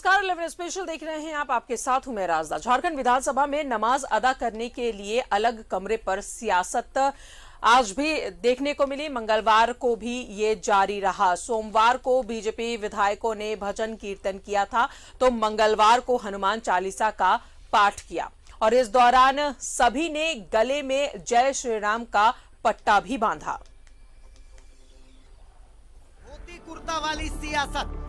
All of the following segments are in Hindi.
नमस्कार, 11 स्पेशल देख रहे हैं आप। आपके साथ हूं मैं राजदा। झारखंड विधानसभा में नमाज अदा करने के लिए अलग कमरे पर सियासत आज भी देखने को मिली। मंगलवार को भी ये जारी रहा। सोमवार को बीजेपी विधायकों ने भजन कीर्तन किया था, तो मंगलवार को हनुमान चालीसा का पाठ किया और इस दौरान सभी ने गले में जय श्री राम का पट्टा भी बांधा। धोती कुर्ता वाली सियासत,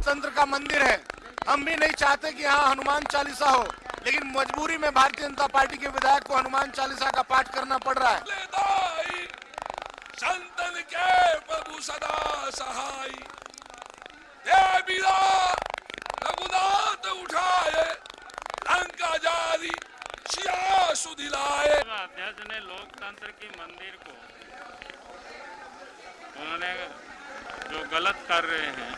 तंत्र का मंदिर है। हम भी नहीं चाहते कि यहाँ हनुमान चालीसा हो, लेकिन मजबूरी में भारतीय जनता पार्टी के विधायक को हनुमान चालीसा का पाठ करना पड़ रहा है। संतन के प्रभु सदा सहाय, रघुनाथ उठाए, लंका जारी सिया सुधिलाए। अध्यक्ष ने लोकतंत्र की मंदिर को उन्होंने जो गलत कर रहे हैं,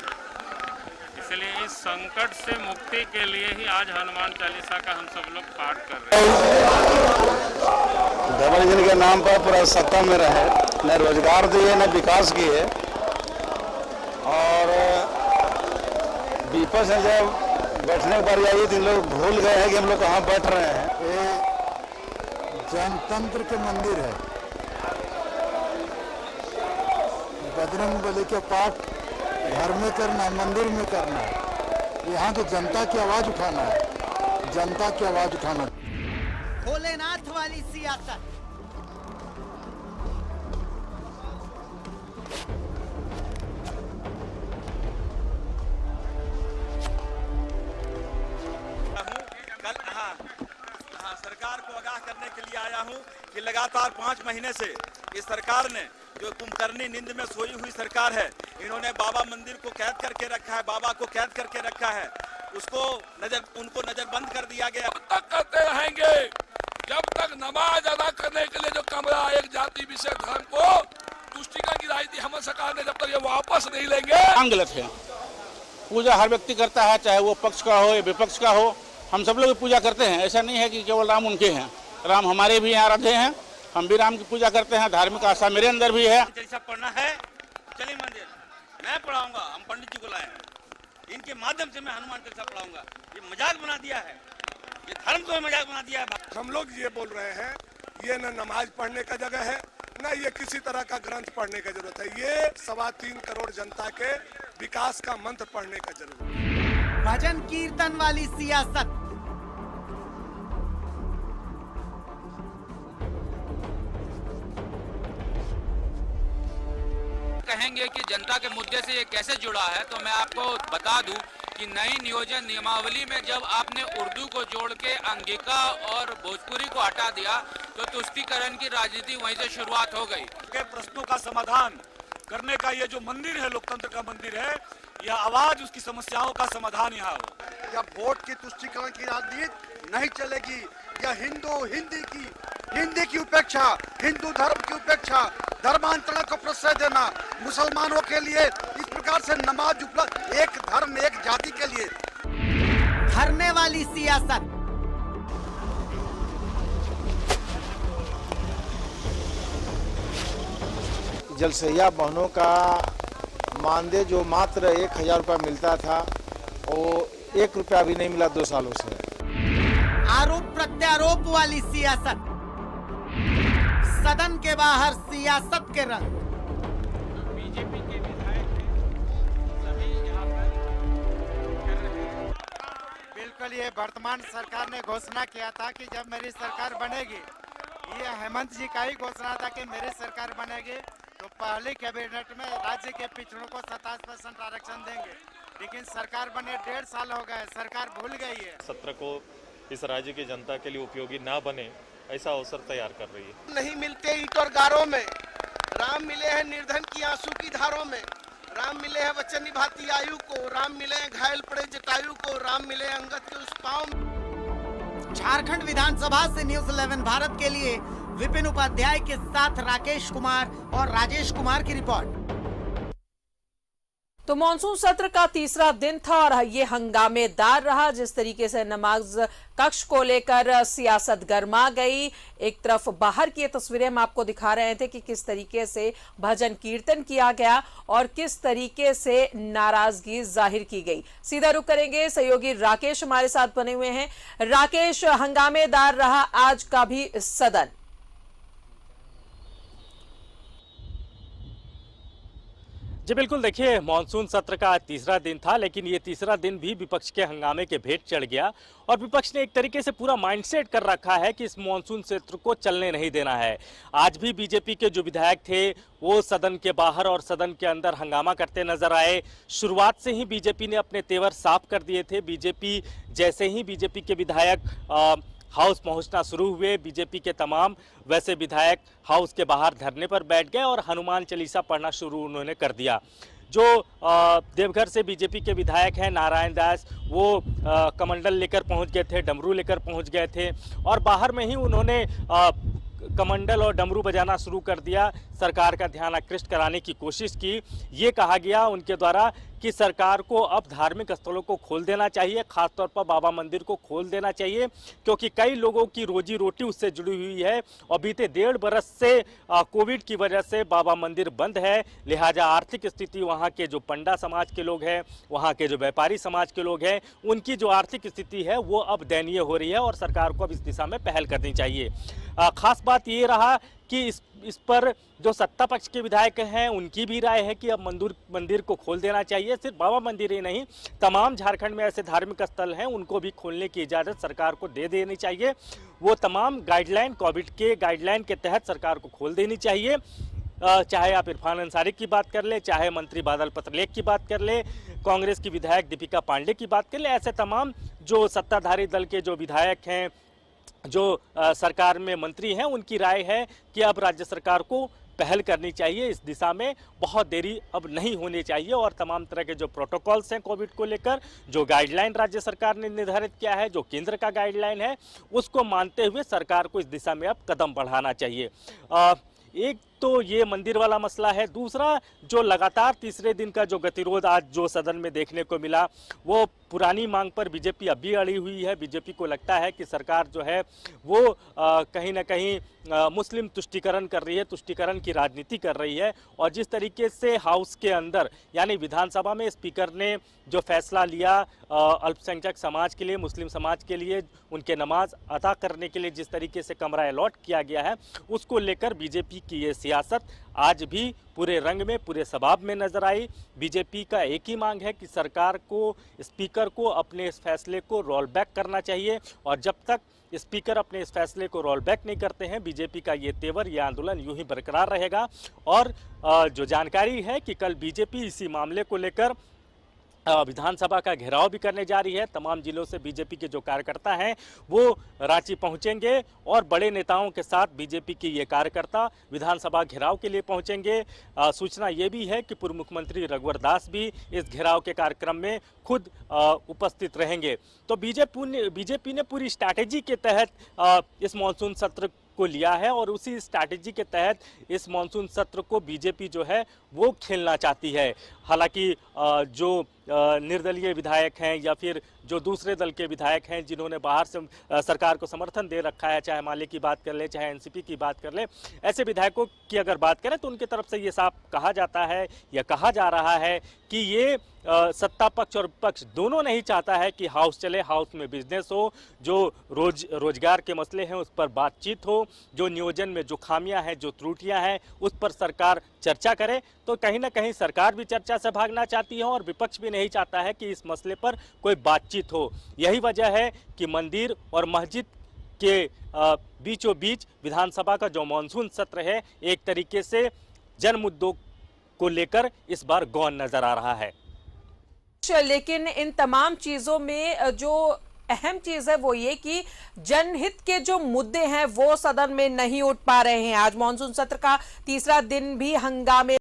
इसलिए इस संकट से मुक्ति के लिए ही आज हनुमान चालीसा का हम सब लोग पाठ कर रहे हैं। धर्मजन के नाम पर पूरा सत्ता में रहे, न रोजगार दिए न विकास किए, और विपक्ष है जब बैठने पर आई तो इन लोग भूल गए हैं कि हम लोग कहाँ बैठ रहे हैं। ये जनतंत्र के मंदिर है। बजरंग बली के पाठ घर में करना है, मंदिर में करना है। यहाँ की जनता की आवाज उठाना है, जनता की आवाज उठाना। भोलेनाथ वाली सियासत, सरकार को आगाह करने के लिए आया हूं कि लगातार 5 महीने से इस सरकार ने, जो कुंभकर्णी नींद में सोई हुई सरकार है, इन्होंने बाबा मंदिर को कैद करके रखा है, बाबा को कैद करके रखा है। उनको नजरबंद कर दिया गया। जब तक करते रहेंगे, जब तक नमाज अदा करने के लिए जो कमरा एक जाति विशेष धर्म को तुष्टिका गिराई थी हमारी सरकार ने, जब तक ये वापस नहीं लेंगे। गलत है। पूजा हर व्यक्ति करता है, चाहे वो पक्ष का हो या विपक्ष का हो। हम सब लोग पूजा करते हैं। ऐसा नहीं है कि केवल राम उनके हैं, राम हमारे भी आराध्य हैं। हम भी राम की पूजा करते हैं, धार्मिक आस्था मेरे अंदर भी है। चालीसा पढ़ना है, चलिए मंदिर मैं पढ़ाऊंगा। हम पंडित जी को लाए, इनके माध्यम से मैं हनुमान चालीसा पढ़ाऊंगा। ये मजाक बना दिया है, ये धर्म को मजाक बना दिया है। हम लोग ये बोल रहे हैं, ये न नमाज पढ़ने का जगह है, न ये किसी तरह का ग्रंथ पढ़ने का जरूरत है। ये 3.25 करोड़ जनता के विकास का मंत्र पढ़ने का जरूरत है। भजन कीर्तन वाली सियासत, कहेंगे कि जनता के मुद्दे से ये कैसे जुड़ा है, तो मैं आपको बता दूं कि नई नियोजन नियमावली में जब आपने उर्दू को जोड़ के अंगिका और भोजपुरी को हटा दिया, तो तुष्टीकरण की राजनीति वहीं से शुरुआत हो गई। के प्रश्नों का समाधान करने का ये जो मंदिर है, लोकतंत्र का मंदिर है, यह आवाज उसकी समस्याओं का समाधान यहाँ हो। या वोट की तुष्टीकरण की राजनीति नहीं चलेगी। या हिंदी की उपेक्षा, हिंदू धर्म की उपेक्षा, धर्मांतरण को प्रश्रय देना, मुसलमानों के लिए इस प्रकार से नमाज उपलब्ध, एक धर्म एक जाति के लिए। धरने वाली सियासत, जलसैया बहनों का मानदेय जो मात्र 1000 रुपया मिलता था, वो 1 रुपया भी नहीं मिला 2 सालों से। आरोप प्रत्यारोप वाली सियासत, सदन के बाहर सियासत के रंग। बीजेपी के विधायक सभी यहाँ पर कर रहे हैं। बिल्कुल, ये वर्तमान सरकार ने घोषणा किया था कि जब मेरी सरकार बनेगी, ये हेमंत जी का ही घोषणा था कि मेरी सरकार बनेगी तो पहले कैबिनेट में राज्य के पिछड़ों को 27% आरक्षण देंगे। लेकिन सरकार बने 1.5 साल हो गए, सरकार भूल गई है। सत्र को इस राज्य की जनता के लिए उपयोगी ना बने, ऐसा अवसर तैयार कर रही है। नहीं मिलते ईंट और गारों में, राम मिले हैं निर्धन की आंसू की धारों में, राम मिले हैं वचन निभाती आयु को, राम मिले हैं घायल पड़े जटायु को, राम मिले हैं अंगद के उस पांव में। झारखंड विधानसभा से न्यूज़ 11 भारत के लिए विपिन उपाध्याय के साथ राकेश कुमार और राजेश कुमार की रिपोर्ट। तो मानसून सत्र का तीसरा दिन था और ये हंगामेदार रहा। जिस तरीके से नमाज कक्ष को लेकर सियासत गर्मा गई, एक तरफ बाहर की तस्वीरें हम आपको दिखा रहे थे कि किस तरीके से भजन कीर्तन किया गया और किस तरीके से नाराजगी जाहिर की गई। सीधा रुख करेंगे, सहयोगी राकेश हमारे साथ बने हुए हैं। राकेश, हंगामेदार रहा आज का भी सदन। जी बिल्कुल, देखिए मानसून सत्र का आज तीसरा दिन था, लेकिन ये तीसरा दिन भी विपक्ष के हंगामे के भेंट चढ़ गया और विपक्ष ने एक तरीके से पूरा माइंडसेट कर रखा है कि इस मानसून सत्र को चलने नहीं देना है। आज भी बीजेपी के जो विधायक थे वो सदन के बाहर और सदन के अंदर हंगामा करते नजर आए। शुरुआत से ही बीजेपी ने अपने तेवर साफ कर दिए थे। जैसे ही बीजेपी के विधायक हाउस पहुंचना शुरू हुए, बीजेपी के तमाम वैसे विधायक हाउस के बाहर धरने पर बैठ गए और हनुमान चालीसा पढ़ना शुरू उन्होंने कर दिया। जो देवघर से बीजेपी के विधायक हैं नारायण दास, वो कमंडल लेकर पहुंच गए थे, डमरू लेकर पहुंच गए थे और बाहर में ही उन्होंने कमंडल और डमरू बजाना शुरू कर दिया। सरकार का ध्यान आकृष्ट कराने की कोशिश की। ये कहा गया उनके द्वारा कि सरकार को अब धार्मिक स्थलों को खोल देना चाहिए, खासतौर पर बाबा मंदिर को खोल देना चाहिए, क्योंकि कई लोगों की रोजी रोटी उससे जुड़ी हुई है और बीते 1.5 बरस से कोविड की वजह से बाबा मंदिर बंद है। लिहाजा आर्थिक स्थिति वहाँ के जो पंडा समाज के लोग हैं, वहाँ के जो व्यापारी समाज के लोग हैं, उनकी जो आर्थिक स्थिति है वो अब दयनीय हो रही है और सरकार को अब इस दिशा में पहल करनी चाहिए। खास बात ये रहा कि इस पर जो सत्ता पक्ष के विधायक हैं उनकी भी राय है कि अब मंदिर को खोल देना चाहिए। सिर्फ बाबा मंदिर ही नहीं, तमाम झारखंड में ऐसे धार्मिक स्थल हैं उनको भी खोलने की इजाज़त सरकार को दे देनी चाहिए। वो तमाम गाइडलाइन, कोविड के गाइडलाइन के तहत सरकार को खोल देनी चाहिए। चाहे आप इरफान अंसारी की बात कर ले, चाहे मंत्री बादल पत्रलेख की बात कर ले, कांग्रेस की विधायक दीपिका पांडे की बात कर ले, ऐसे तमाम जो सत्ताधारी दल के जो विधायक हैं, जो सरकार में मंत्री हैं, उनकी राय है कि अब राज्य सरकार को पहल करनी चाहिए। इस दिशा में बहुत देरी अब नहीं होनी चाहिए और तमाम तरह के जो प्रोटोकॉल्स हैं कोविड को लेकर, जो गाइडलाइन राज्य सरकार ने निर्धारित किया है, जो केंद्र का गाइडलाइन है, उसको मानते हुए सरकार को इस दिशा में अब कदम बढ़ाना चाहिए। एक तो ये मंदिर वाला मसला है। दूसरा, जो लगातार तीसरे दिन का जो गतिरोध आज जो सदन में देखने को मिला, वो पुरानी मांग पर बीजेपी अभी अड़ी हुई है। बीजेपी को लगता है कि सरकार जो है वो कहीं ना कहीं मुस्लिम तुष्टीकरण कर रही है, तुष्टीकरण की राजनीति कर रही है। और जिस तरीके से हाउस के अंदर यानी विधानसभा में स्पीकर ने जो फैसला लिया अल्पसंख्यक समाज के लिए, मुस्लिम समाज के लिए उनके नमाज अदा करने के लिए जिस तरीके से कमरा अलॉट किया गया है, उसको लेकर बीजेपी की ये सियासत आज भी पूरे रंग में, पूरे सबाब में नजर आई। बीजेपी का एक ही मांग है कि सरकार को, स्पीकर को अपने इस फैसले को रोल बैक करना चाहिए और जब तक स्पीकर अपने इस फैसले को रोल बैक नहीं करते हैं, बीजेपी का ये तेवर, ये आंदोलन यूं ही बरकरार रहेगा। और जो जानकारी है कि कल बीजेपी इसी मामले को लेकर विधानसभा का घेराव भी करने जा रही है। तमाम जिलों से बीजेपी के जो कार्यकर्ता हैं वो रांची पहुंचेंगे और बड़े नेताओं के साथ बीजेपी के ये कार्यकर्ता विधानसभा घेराव के लिए पहुंचेंगे। सूचना ये भी है कि पूर्व मुख्यमंत्री रघुवर दास भी इस घेराव के कार्यक्रम में खुद उपस्थित रहेंगे। तो बीजेपी ने पूरी स्ट्रैटेजी के तहत इस मानसून सत्र को लिया है और उसी स्ट्रैटेजी के तहत इस मानसून सत्र को बीजेपी जो है वो खेलना चाहती है। हालांकि जो निर्दलीय विधायक हैं या फिर जो दूसरे दल के विधायक हैं जिन्होंने बाहर से सरकार को समर्थन दे रखा है, चाहे माले की बात कर ले, चाहे एनसीपी की बात कर ले, ऐसे विधायकों की अगर बात करें तो उनकी तरफ से ये साफ कहा जाता है या कहा जा रहा है कि ये सत्ता पक्ष और विपक्ष दोनों नहीं चाहता है कि हाउस चले, हाउस में बिजनेस हो, जो रोजगार के मसले हैं उस पर बातचीत हो, जो नियोजन में जो खामियां हैं, जो त्रुटियां हैं, उस पर सरकार चर्चा करे। तो कहीं ना कहीं सरकार भी चर्चा से भागना चाहती है और विपक्ष भी नहीं चाहता है कि इस मसले पर कोई बातचीत हो। यही वजह है कि मंदिर और मस्जिद के बीचों बीच विधानसभा का जो मानसून सत्र है एक तरीके से जन मुद्दों को लेकर इस बार गौन नजर आ रहा है। लेकिन इन तमाम चीजों में जो अहम चीज है वो ये कि जनहित के जो मुद्दे हैं वो सदन में नहीं उठ पा रहे हैं। आज मानसून सत्र का तीसरा दिन भी हंगामे